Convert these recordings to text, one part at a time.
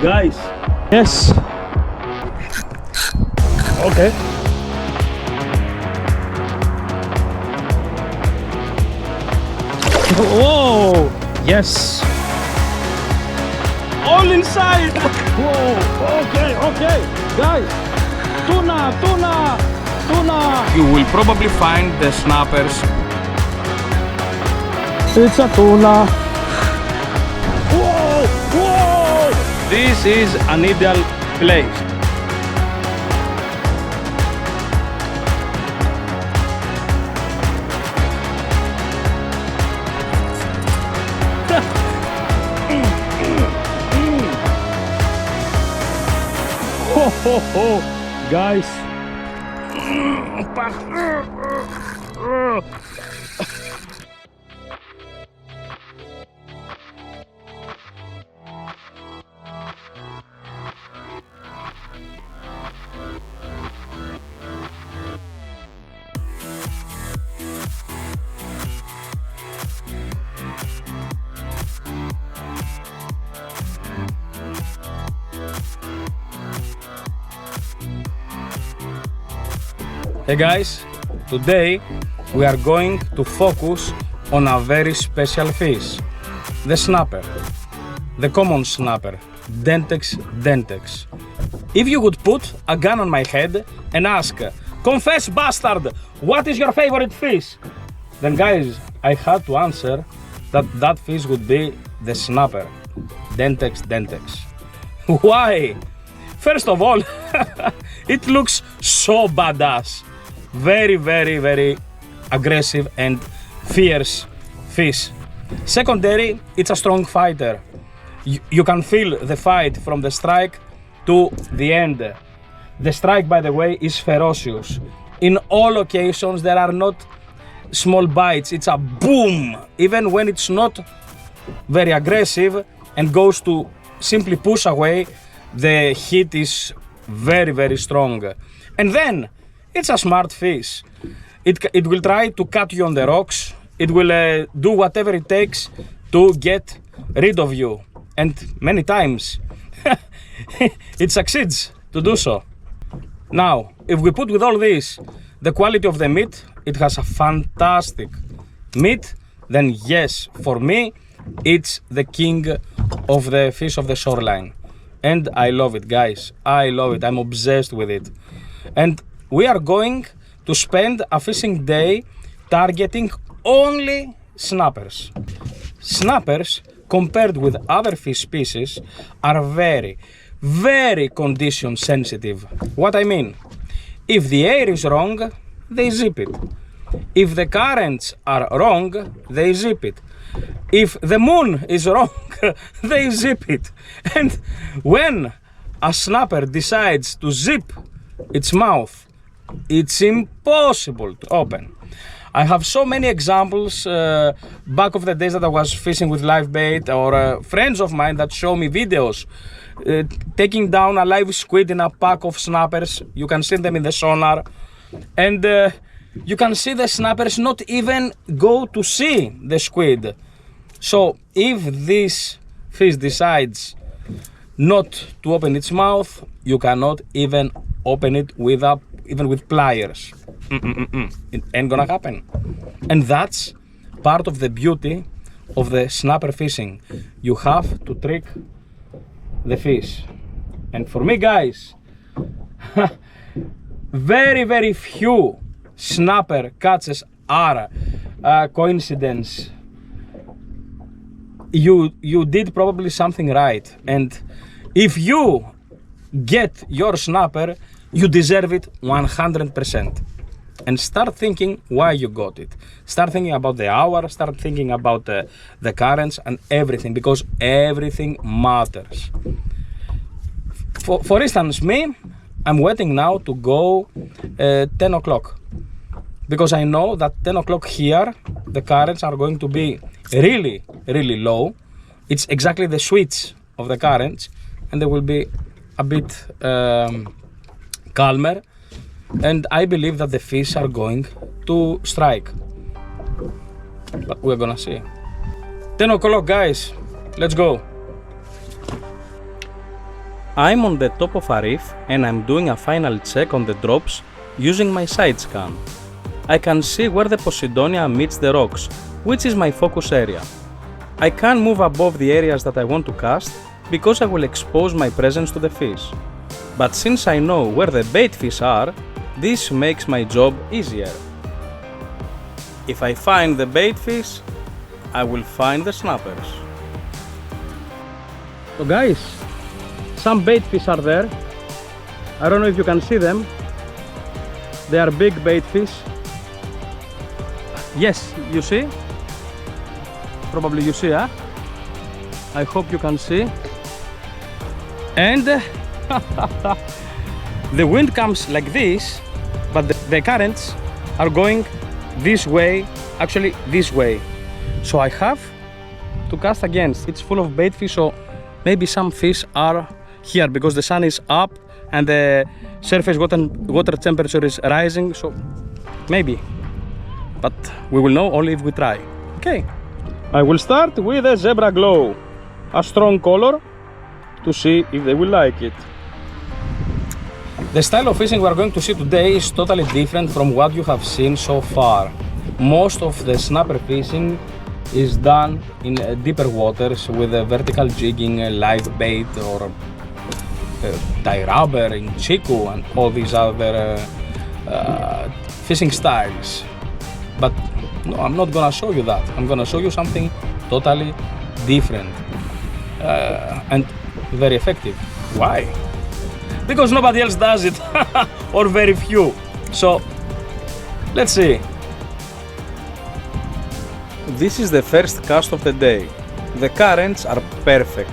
Guys, yes. Okay. Whoa, yes. All inside. Whoa, okay, okay. Guys, tuna, tuna, tuna. You will probably find the snappers. It's a tuna. Whoa, whoa. This is an ideal place. Guys. Hey guys, today we are going to focus on a very special fish, the snapper, the common snapper, Dentex dentex. If you would put a gun on my head and ask, confess bastard, what is your favorite fish? Then guys, I had to answer that that fish would be the snapper, Dentex dentex. Why? First of all, it looks so badass. Very, very, very aggressive and fierce fish. Secondary, it's a strong fighter. You can feel the fight from the strike to the end. The strike, by the way, is ferocious. In all occasions, there are not small bites. It's a boom. Even when it's not very aggressive and goes to simply push away, the hit is very, very strong. And then, it's a smart fish. It will try to cut you on the rocks. It will do whatever it takes to get rid of you. And many times it succeeds to do so. Now, if we put with all this the quality of the meat, it has a fantastic meat, then yes, for me, it's the king of the fish of the shoreline. And I love it, guys. I love it. I'm obsessed with it. And we are going to spend a fishing day targeting only snappers. Snappers, compared with other fish species, are very, very condition sensitive. What I mean? If the air is wrong, they zip it. If the currents are wrong, they zip it. If the moon is wrong, they zip it. And when a snapper decides to zip its mouth, it's impossible to open. I have so many examples back of the days that I was fishing with live bait, or friends of mine that show me videos taking down a live squid in a pack of snappers. You can see them in the sonar, and you can see the snappers not even go to see the squid. So if this fish decides not to open its mouth, you cannot even open it even with pliers. It ain't gonna happen. And that's part of the beauty of the snapper fishing. You have to trick the fish. And for me, guys, very, very few snapper catches are coincidence. You did probably something right. And if you get your snapper, you deserve it 100%. And start thinking why you got it. Start thinking about the hour, start thinking about the currents and everything, because everything matters. For instance, me, I'm waiting now to go 10 o'clock. Because I know that 10 o'clock here, the currents are going to be really, really low. It's exactly the switch of the currents, and they will be a bit calmer, and I believe that the fish are going to strike, but we're gonna see. 10 o'clock, guys, let's go. I'm on the top of a reef and I'm doing a final check on the drops using my side scan. I can see where the Posidonia meets the rocks, which is my focus area. I can't move above the areas that I want to cast because I will expose my presence to the fish. But since I know where the bait fish are, this makes my job easier. If I find the bait fish, I will find the snappers. So guys, some bait fish are there. I don't know if you can see them. They are big bait fish. Yes, you see? Probably you see, huh? I hope you can see. And the wind comes like this, but the currents are going this way, actually this way. So I have to cast against. It's full of bait fish, so maybe some fish are here because the sun is up and the surface water temperature is rising, so maybe. But we will know only if we try. Okay. I will start with a zebra glow, a strong color, to see if they will like it. The style of fishing we are going to see today is totally different from what you have seen so far. Most of the snapper fishing is done in deeper waters with a vertical jigging, live bait, or tie rubber in chiku and all these other fishing styles. But no, I'm not gonna show you that. I'm gonna show you something totally different and very effective. Why? Because nobody else does it, or very few. So let's see. This is the first cast of the day. The currents are perfect.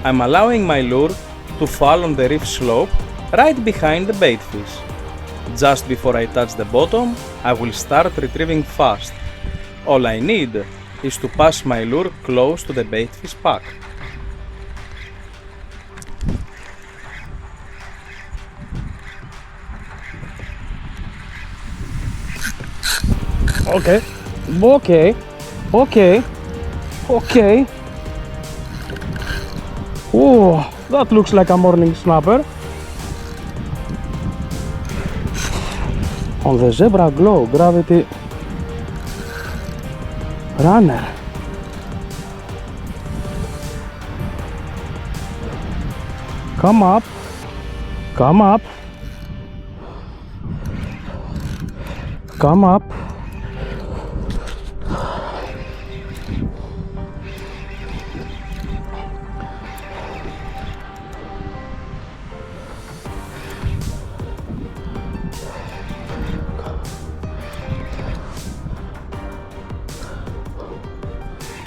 I'm allowing my lure to fall on the reef slope right behind the bait fish. Just before I touch the bottom, I will start retrieving fast. All I need is to pass my lure close to the bait fish pack. Okay. Oh, that looks like a morning snapper. On the zebra glow gravity runner. Come up. Come up. Come up.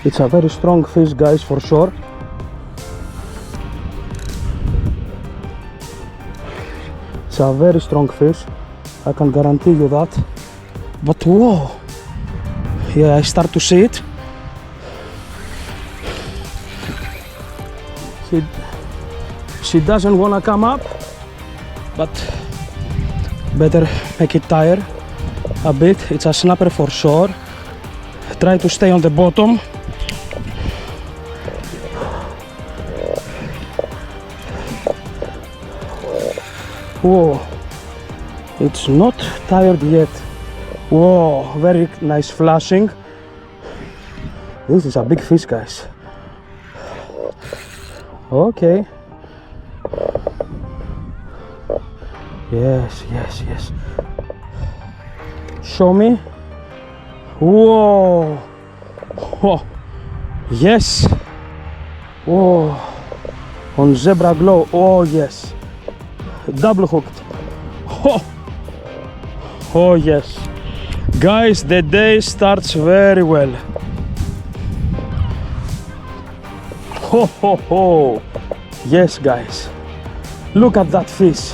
It's a very strong fish, guys, for sure. It's a very strong fish, I can guarantee you that. But whoa, yeah, I start to see it. She doesn't wanna come up, but better make it tire a bit. It's a snapper for sure. Try to stay on the bottom. Whoa, it's not tired yet. Whoa, very nice flashing. This is a big fish, guys. Okay. Yes. Show me. Whoa. Oh, yes. Oh, on zebra glow. Oh, yes. Double hooked. Oh yes, guys, the day starts very well. Yes, guys, look at that fish.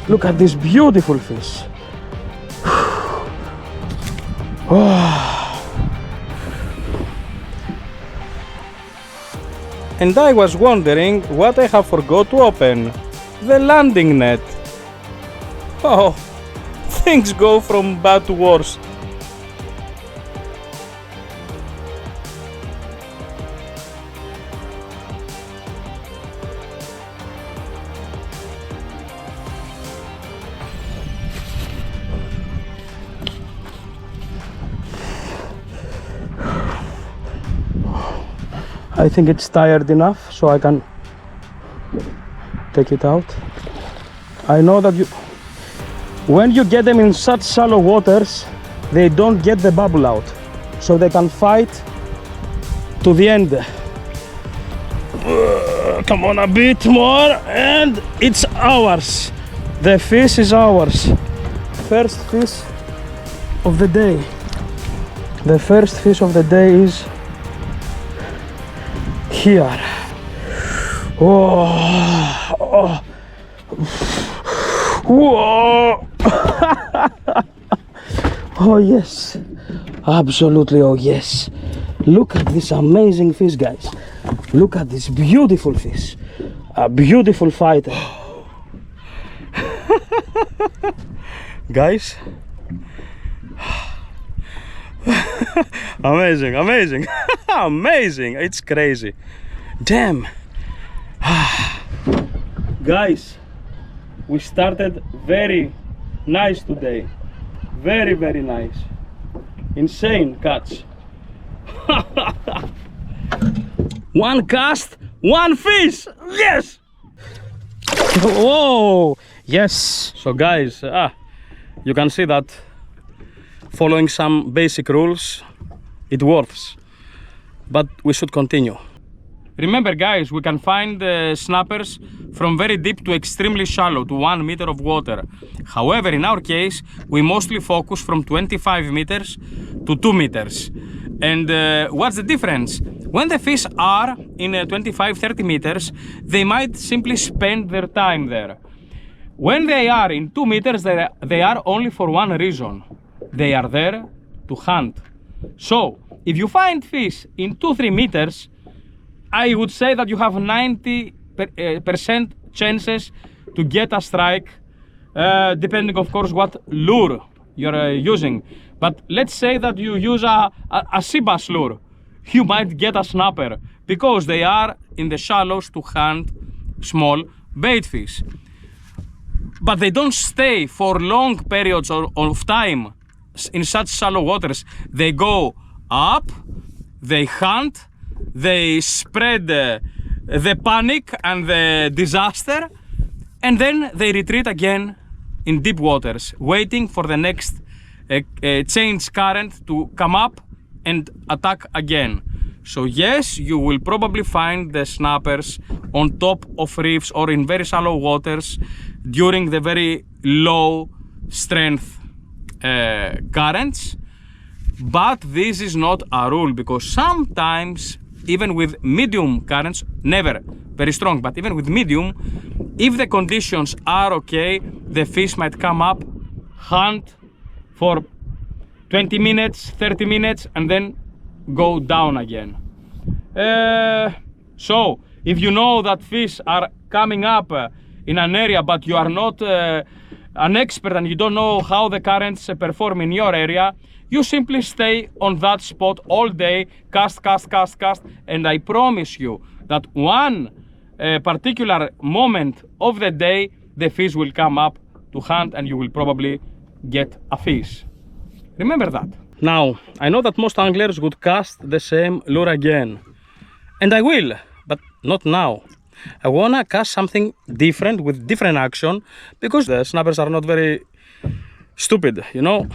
Look at this beautiful fish. And I was wondering what I have forgot to open. The landing net. Oh, things go from bad to worse. I think it's tired enough, so I can take it out. I know that when you get them in such shallow waters, they don't get the bubble out, so they can fight to the end. Come on, a bit more, and it's ours. The fish is ours. First fish of the day. The first fish of the day is here. Oh, oh. Whoa. Oh yes, absolutely, oh yes. Look at this amazing fish, guys. Look at this beautiful fish. A beautiful fighter. Guys, amazing, amazing. Amazing, it's crazy. Damn. Guys, we started very nice today. Very, very nice. Insane catch. One cast, one fish. Yes. Whoa. Yes. So guys, you can see that following some basic rules, it works. But we should continue. Remember guys, we can find snappers from very deep to extremely shallow, to 1 meter of water. However, in our case, we mostly focus from 25 meters to 2 meters. And what's the difference? When the fish are in 25-30 meters, they might simply spend their time there. When they are in 2 meters, they are only for one reason. They are there to hunt. So, if you find fish in 2-3 meters, I would say that you have 90% chances to get a strike, depending of course what lure you're using. But let's say that you use a sea bass lure, you might get a snapper because they are in the shallows to hunt small bait fish. But they don't stay for long periods of time in such shallow waters. They go up, they hunt, they spread the panic and the disaster, and then they retreat again in deep waters, waiting for the next change current to come up and attack again. So yes, you will probably find the snappers on top of reefs or in very shallow waters during the very low strength currents. But this is not a rule, because sometimes even with medium currents, never very strong, but even with medium, if the conditions are okay, the fish might come up, hunt for 20 minutes, 30 minutes, and then go down again. So, if you know that fish are coming up in an area, but you are not an expert and you don't know how the currents perform in your area, you simply stay on that spot all day, cast, and I promise you that one particular moment of the day, the fish will come up to hunt and you will probably get a fish. Remember that. Now, I know that most anglers would cast the same lure again. And I will, but not now. I wanna cast something different with different action, because the snappers are not very stupid, you know.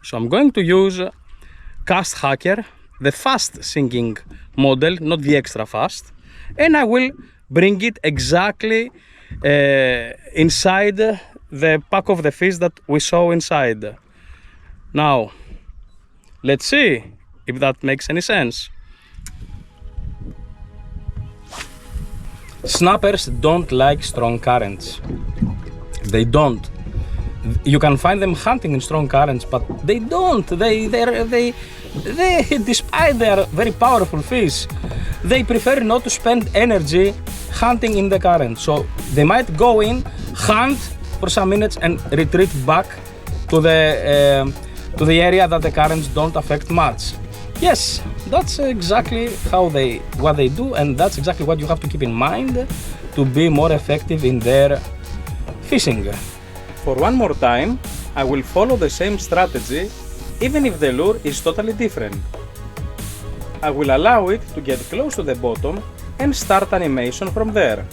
So I'm going to use Cast Hacker, the fast sinking model, not the extra fast, and I will bring it exactly inside the pack of the fish that we saw inside. Now, let's see if that makes any sense. Snappers don't like strong currents. They don't. You can find them hunting in strong currents, but they don't. They despite they are very powerful fish, they prefer not to spend energy hunting in the current. So they might go in, hunt for some minutes, and retreat back to the area that the currents don't affect much. Yes, that's exactly what they do, and that's exactly what you have to keep in mind to be more effective in their fishing. For one more time, I will follow the same strategy even if the lure is totally different. I will allow it to get close to the bottom and start animation from there.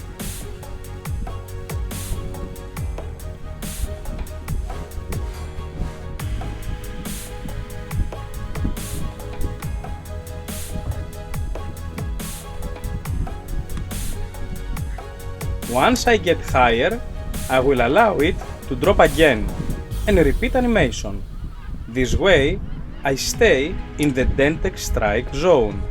Once I get higher, I will allow it to drop again and repeat animation. This way, I stay in the dentate strike zone.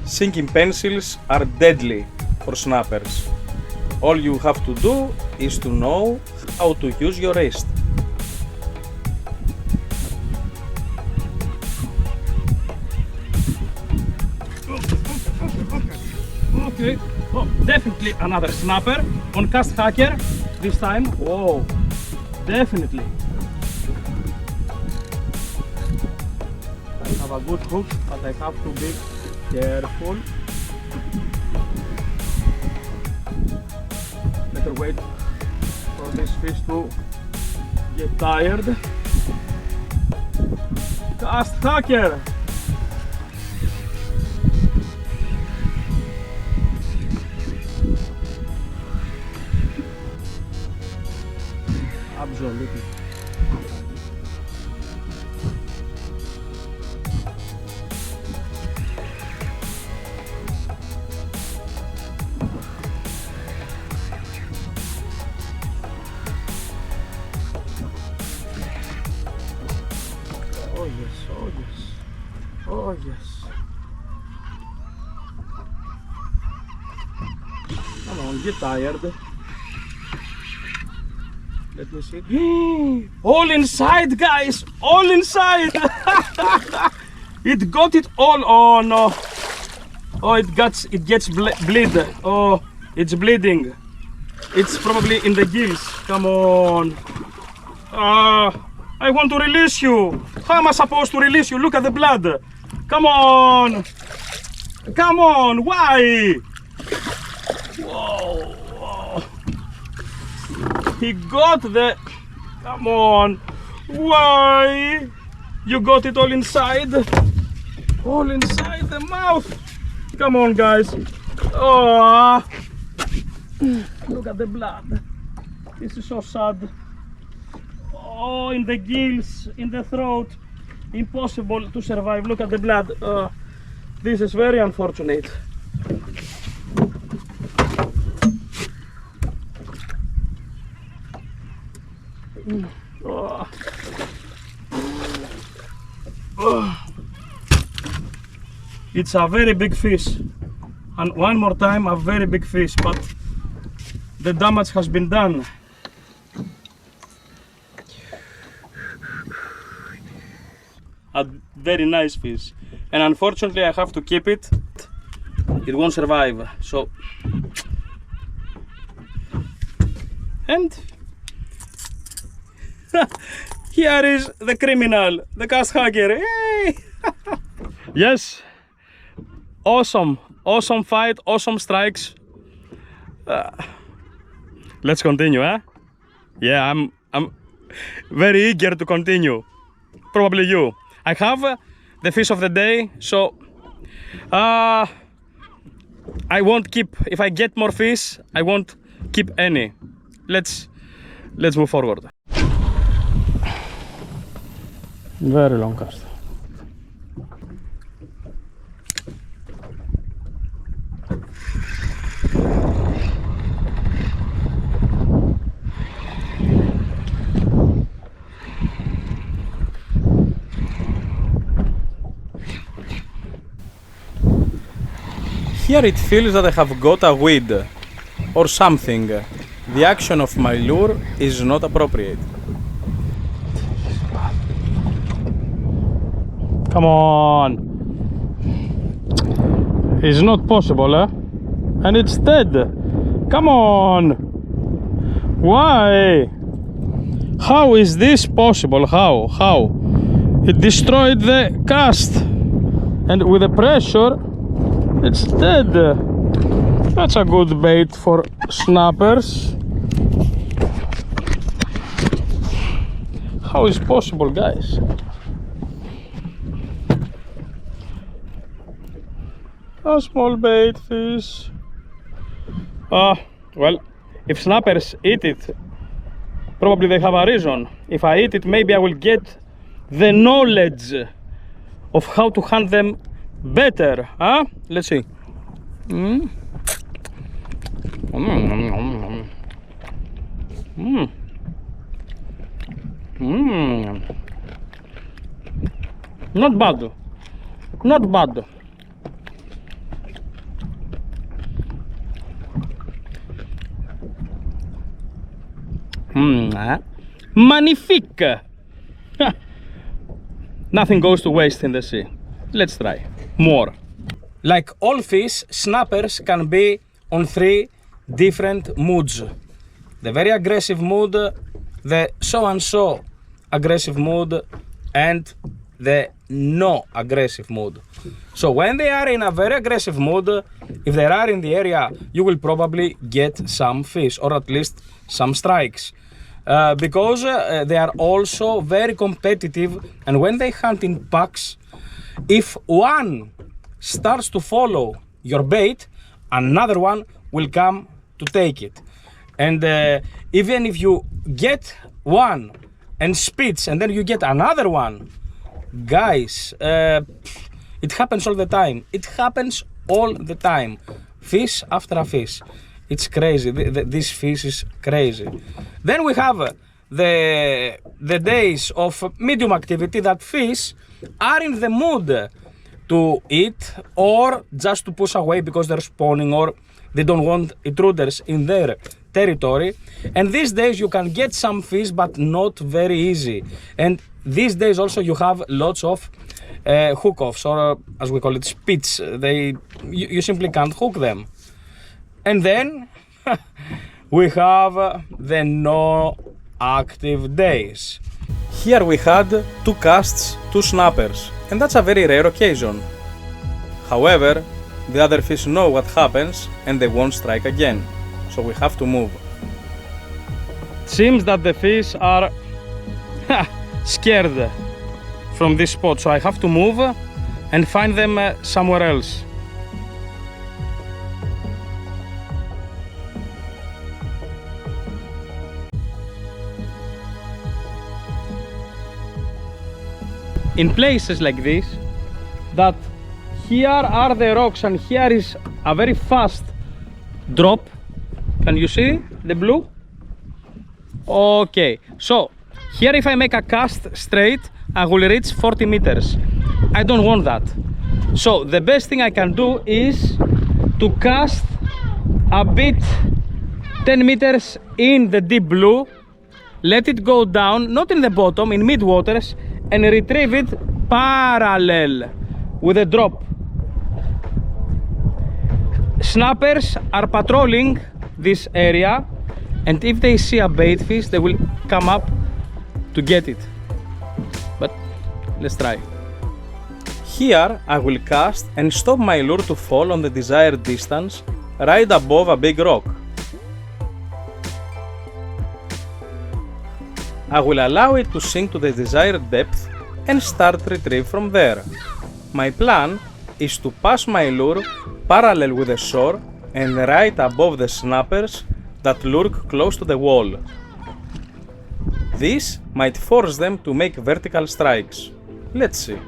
Sinking pencils are deadly for snappers. All you have to do is to know how to use your wrist. Okay, oh, definitely another snapper on cast hacker this time. Whoa, definitely. I have a good hook, but I have to be careful. Better wait for this fish to get tired. Cast hacker. Absolutely. Oh yes, oh yes, oh yes. Come on, get tired. Let me see. All inside, guys! All inside! It got it all. Oh no! Oh, it gets bleed. Oh, it's bleeding. It's probably in the gills. Come on! I want to release you. How am I supposed to release you? Look at the blood. Come on! Come on! Why? Whoa! Whoa. He got the... Come on! Why? You got it all inside? All inside the mouth! Come on, guys! Oh! Look at the blood! This is so sad! Oh, in the gills, in the throat! Impossible to survive! Look at the blood! This is very unfortunate! Oh. Oh. It's a very big fish, and one more time a very big fish, but the damage has been done. A very nice fish, and unfortunately I have to keep it. It won't survive, so and here is the criminal, the cast hacker. Hey! Yes, awesome fight, awesome strikes. Let's continue, huh? Yeah, I'm very eager to continue. Probably you. I have the fish of the day, so I won't keep. If I get more fish, I won't keep any. Let's move forward. Very long cast. Here it feels that I have got a weed or something. The action of my lure is not appropriate. Come on! It's not possible, eh? And it's dead! Come on! Why? How is this possible? How? It destroyed the cast! And with the pressure, it's dead! That's a good bait for snappers. How is possible, guys? A small bait fish. Well, if snappers eat it, probably they have a reason. If I eat it, maybe I will get the knowledge of how to hunt them better. Huh? Let's see. Mm. Not bad. Not bad. Magnifique! Nothing goes to waste in the sea. Let's try more. Like all fish, snappers can be on 3 different moods. The very aggressive mood, the so-and-so aggressive mood, and the no aggressive mood. So when they are in a very aggressive mood, if they are in the area, you will probably get some fish, or at least some strikes. Because they are also very competitive, and when they hunt in packs, if one starts to follow your bait, another one will come to take it. And even if you get one and spits and then you get another one, guys, it happens all the time. It happens all the time. Fish after a fish. It's crazy. This fish is crazy. Then we have the days of medium activity that fish are in the mood to eat or just to push away because they're spawning or they don't want intruders in their territory. And these days you can get some fish, but not very easy. And these days also you have lots of hook-offs, or as we call it, spits. You simply can't hook them. And then we have the no active days. Here we had 2 casts, 2 snappers, and that's a very rare occasion. However, the other fish know what happens and they won't strike again, so we have to move. Seems that the fish are scared from this spot, so I have to move and find them somewhere else. In places like this, that here are the rocks and here is a very fast drop. Can you see the blue? Okay, so here if I make a cast straight, I will reach 40 meters. I don't want that. So the best thing I can do is to cast a bit 10 meters in the deep blue, let it go down, not in the bottom, in mid waters, and retrieve it parallel with a drop. Snappers are patrolling this area, and if they see a bait fish, they will come up to get it. But let's try. Here I will cast and stop my lure to fall on the desired distance right above a big rock. I will allow it to sink to the desired depth and start retrieve from there. My plan is to pass my lure parallel with the shore and right above the snappers that lurk close to the wall. This might force them to make vertical strikes. Let's see.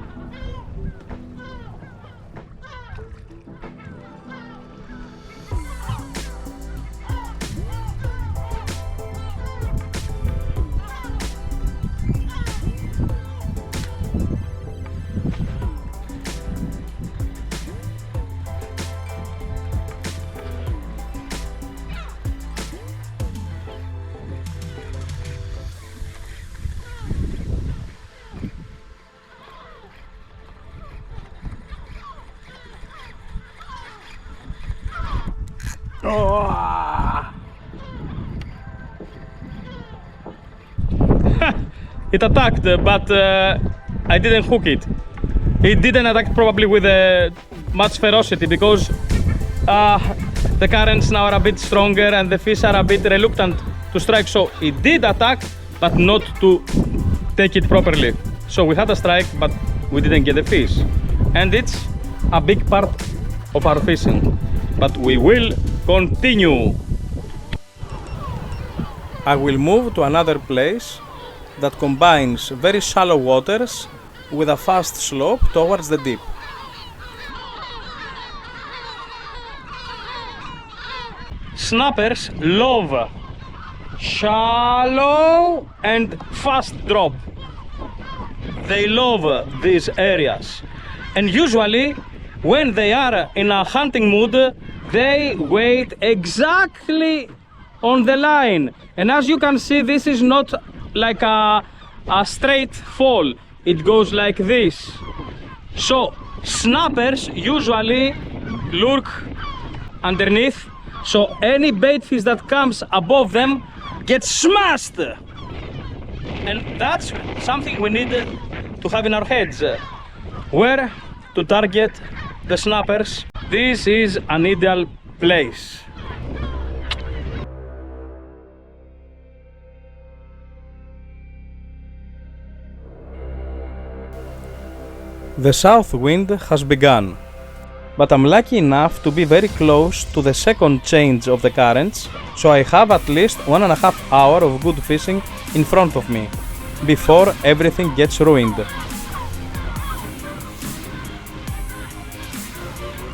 It attacked, but I didn't hook it. It didn't attack probably with much ferocity because the currents now are a bit stronger and the fish are a bit reluctant to strike. So it did attack, but not to take it properly. So we had a strike, but we didn't get a fish. And it's a big part of our fishing. But we will continue. I will move to another place that combines very shallow waters with a fast slope towards the deep. Snappers love shallow and fast drop. They love these areas, and usually when they are in a hunting mood they wait exactly on the line, and as you can see, this is not like a straight fall, it goes like this. So snappers usually lurk underneath, so any bait fish that comes above them gets smashed. And that's something we need to have in our heads, where to target the snappers. This is an ideal place. The south wind has begun, but I'm lucky enough to be very close to the second change of the currents, so I have at least 1.5 hours of good fishing in front of me, before everything gets ruined.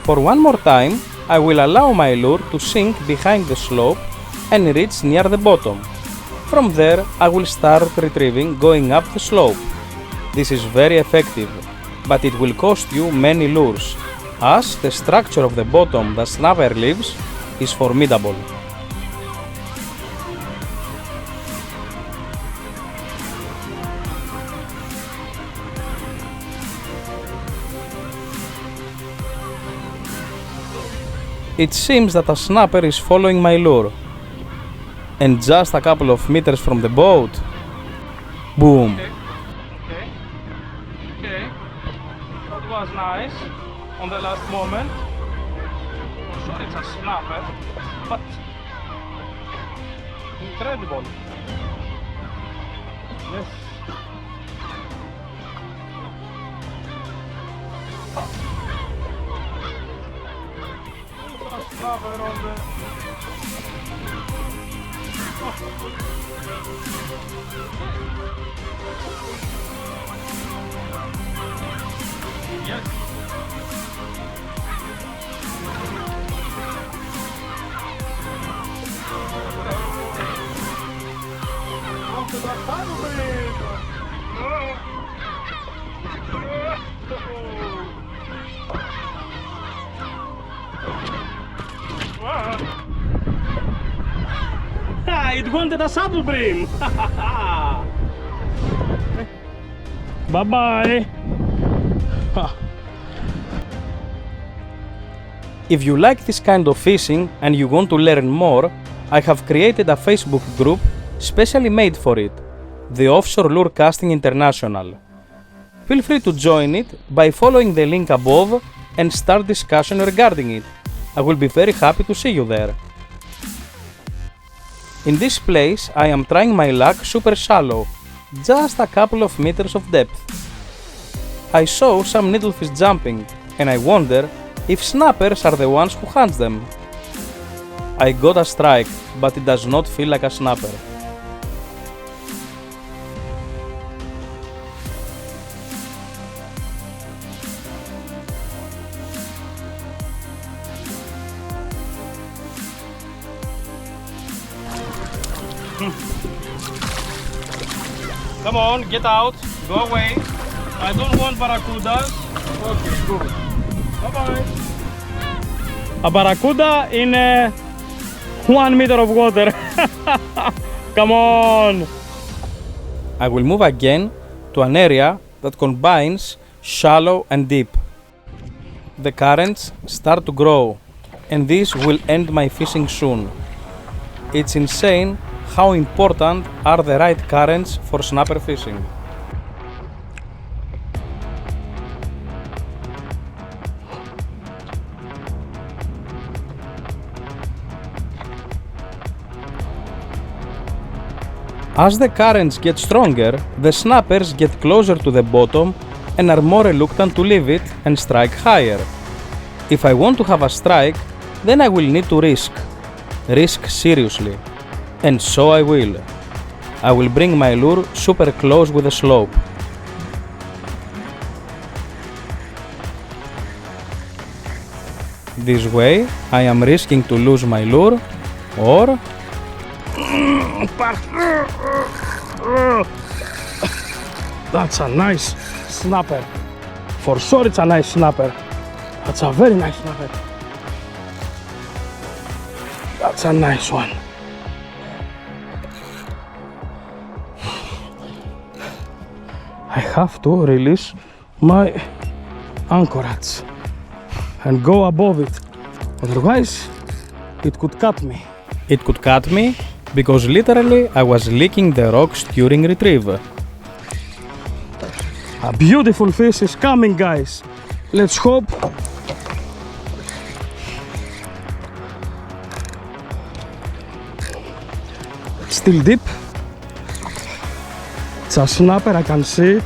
For one more time, I will allow my lure to sink behind the slope and reach near the bottom. From there, I will start retrieving going up the slope. This is very effective, but it will cost you many lures, as the structure of the bottom the snapper leaves is formidable. It seems that a snapper is following my lure, and just a couple of meters from the boat, boom! Okay, that was nice on the last moment. I'm sure it's a snapper, but incredible. Yes. Snapper on the... Yes. It wanted a saddle brim! Bye bye! If you like this kind of fishing and you want to learn more, I have created a Facebook group specially made for it, the Offshore Lure Casting International. Feel free to join it by following the link above and start discussion regarding it. I will be very happy to see you there. In this place I am trying my luck super shallow, just a couple of meters of depth. I saw some needlefish jumping and I wonder if snappers are the ones who hunt them. I got a strike, but it does not feel like a snapper. Come on, get out, go away. I don't want barracudas. Okay, good. Bye-bye. A barracuda in 1 meter of water. Come on. I will move again to an area that combines shallow and deep. The currents start to grow, and this will end my fishing soon. It's insane how important are the right currents for snapper fishing. As the currents get stronger, the snappers get closer to the bottom and are more reluctant to leave it and strike higher. If I want to have a strike, then I will need to risk seriously, and so I will. I will bring my lure super close with the slope. This way, I am risking to lose my lure, or that's a nice snapper. For sure it's a nice snapper. That's a very nice snapper. That's a nice one. I have to release my anchorage and go above it. Otherwise, it could cut me. It could cut me because literally I was licking the rocks during retrieve. A beautiful fish is coming, guys. Let's hope. It's still deep. It's a snapper, I can see it.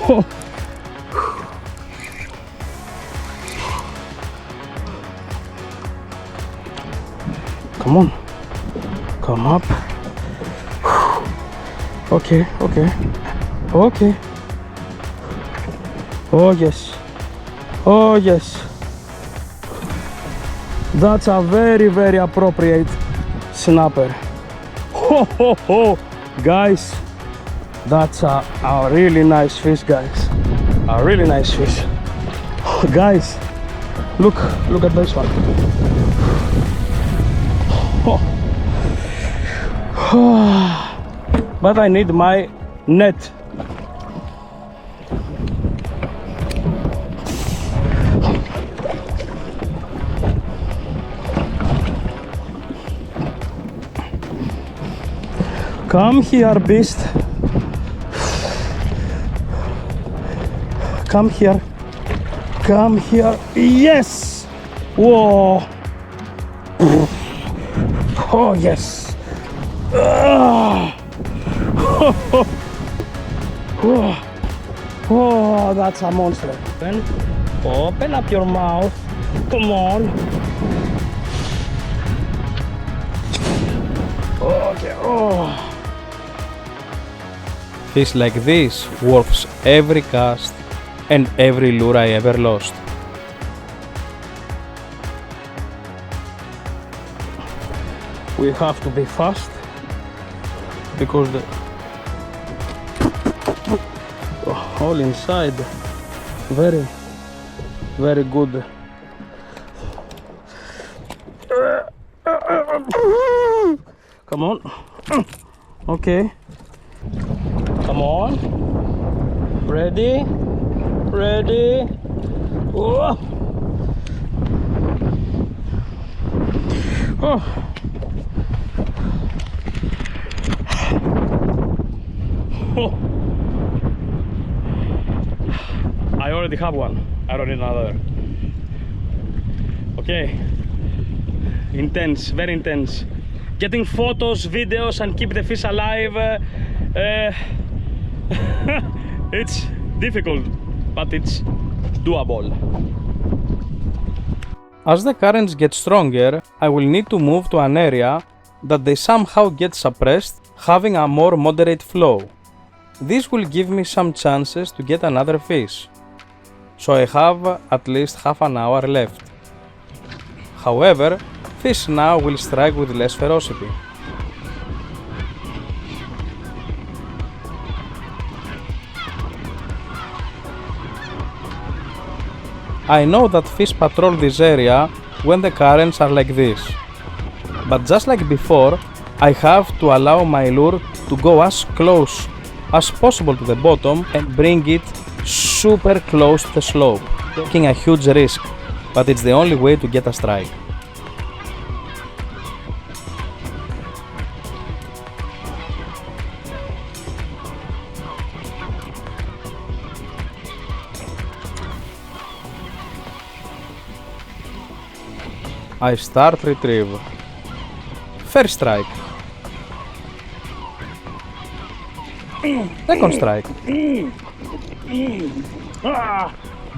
Oh. Come on, come up. Okay, okay, okay. Oh yes, oh yes. That's a very, very appropriate snapper. Ho ho ho, guys. That's a really nice fish, guys. A really nice fish. Guys, look at this one. But I need my net. Come here, beast. Come here. Come here. Yes! Whoa! Oh, yes! Oh, that's a monster. Open up your mouth. Come on. Okay. Oh. Fish like this worths every cast and every lure I ever lost. We have to be fast because the all inside very, very good. Come on. Okay. Come on. Ready? Ready? Oh. Oh. Oh. I already have one. I don't need another. Okay. Intense, very intense. Getting photos, videos, and keep the fish alive. It's difficult, but it's doable. As the currents get stronger, I will need to move to an area that they somehow get suppressed, having a more moderate flow. This will give me some chances to get another fish. So I have at least half an hour left. However, fish now will strike with less ferocity. I know that fish patrol this area when the currents are like this. But just like before, I have to allow my lure to go as close as possible to the bottom and bring it super close to the slope, taking a huge risk, but it's the only way to get a strike. I start retrieve. First strike. Second strike.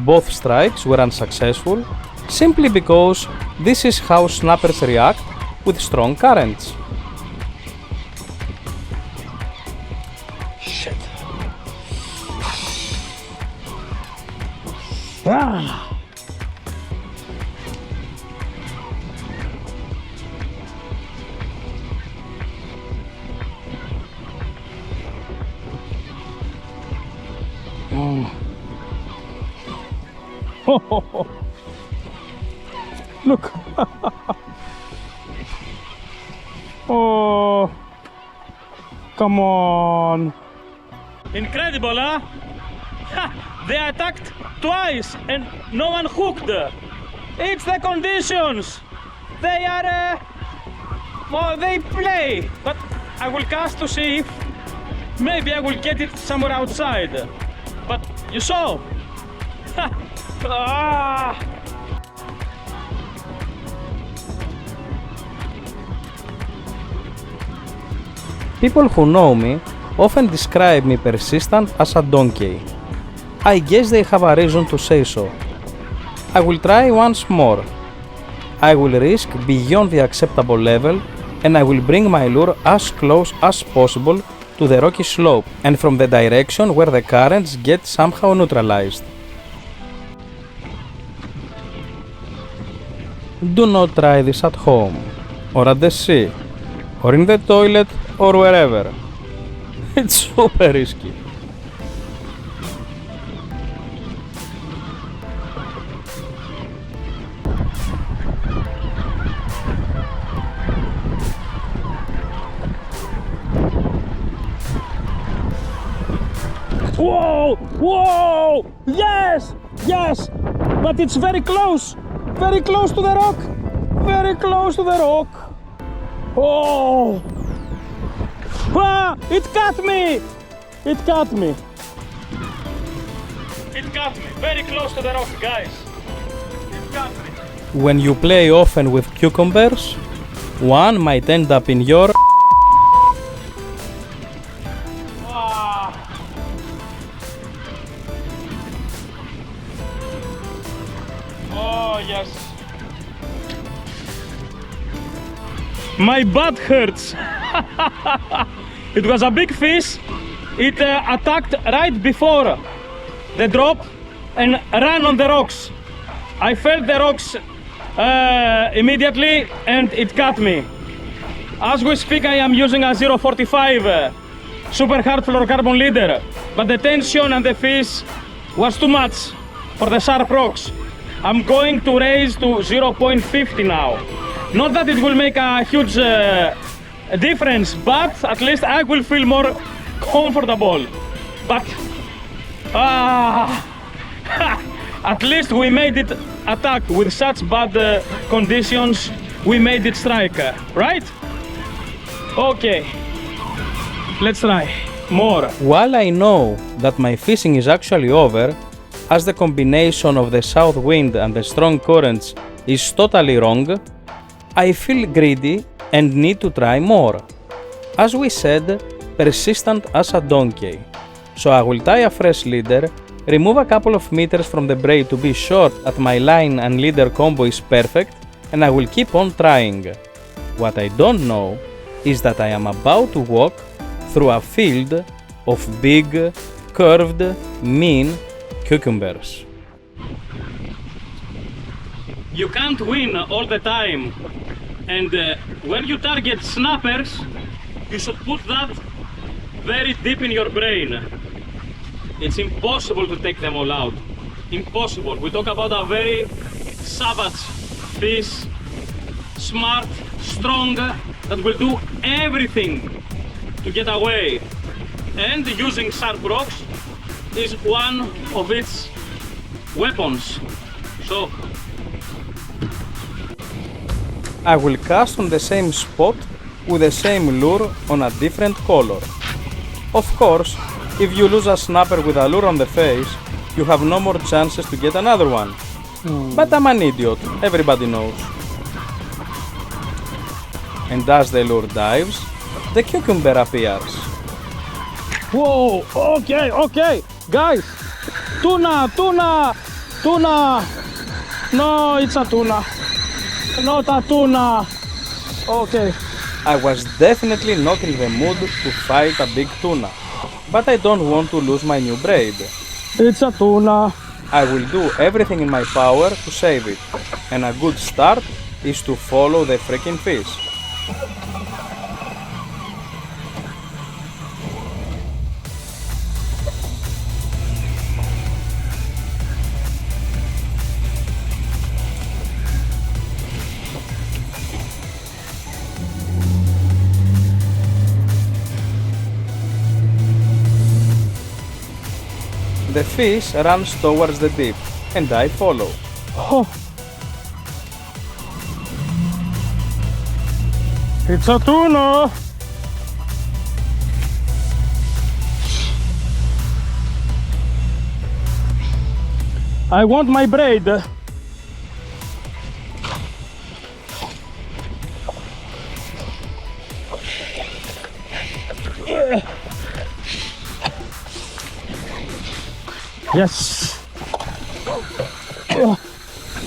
Both strikes were unsuccessful simply because this is how snappers react with strong currents. Shit. Look. Oh, come on. Incredible, huh? They attacked twice and no one hooked. It's the conditions. They are, well, they play. But I will cast to see if maybe I will get it somewhere outside. But you saw. People who know me often describe me persistent as a donkey. I guess they have a reason to say so. I will try once more. I will risk beyond the acceptable level and I will bring my lure as close as possible to the rocky slope and from the direction where the currents get somehow neutralized. Do not try this at home, or at the sea, or in the toilet, or wherever. It's super risky. Whoa! Whoa! Yes! Yes! But it's very close! Very close to the rock! Very close to the rock! Oh! Ah! It cut me! It cut me! It cut me! Very close to the rock, guys! It cut me! When you play often with cucumbers, one might end up in your Oh, yes. My butt hurts. It was a big fish. It attacked right before the drop and ran on the rocks. I felt the rocks immediately and it cut me. As we speak, I am using a 0.45 super hard fluorocarbon leader, but the tension and the fish was too much for the sharp rocks. I'm going to raise to 0.50 now. Not that it will make a huge difference, but at least I will feel more comfortable. But at least we made it attack with such bad conditions. We made it strike, right? Okay, let's try more. While I know that my fishing is actually over, as the combination of the south wind and the strong currents is totally wrong, I feel greedy and need to try more. As we said, persistent as a donkey. So I will tie a fresh leader, remove a couple of meters from the braid to be sure that my line and leader combo is perfect, and I will keep on trying. What I don't know is that I am about to walk through a field of big, curved, mean cucumbers. You can't win all the time, and when you target snappers, you should put that very deep in your brain. It's impossible to take them all out. Impossible. We talk about a very savage fish, smart, strong, that will do everything to get away. And using sharp rocks is one of its weapons. So I will cast on the same spot with the same lure on a different color. Of course, if you lose a snapper with a lure on the face, you have no more chances to get another one. But I'm an idiot, everybody knows. And as the lure dives, the cucumber appears. Whoa, okay, guys, tuna, no, it's a tuna, not a tuna, okay. I was definitely not in the mood to fight a big tuna, but I don't want to lose my new braid. It's a tuna. I will do everything in my power to save it, and a good start is to follow the freaking fish. The fish runs towards the deep, and I follow. Oh. It's a tuna. I want my braid. Yes.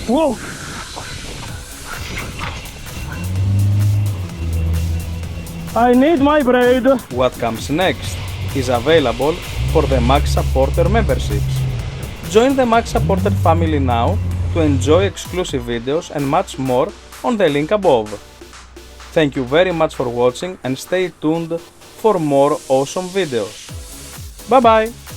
Whoa. I need my braid. What comes next is available for the Max Supporter memberships. Join the Max Supporter family now to enjoy exclusive videos and much more on the link above. Thank you very much for watching and stay tuned for more awesome videos. Bye bye!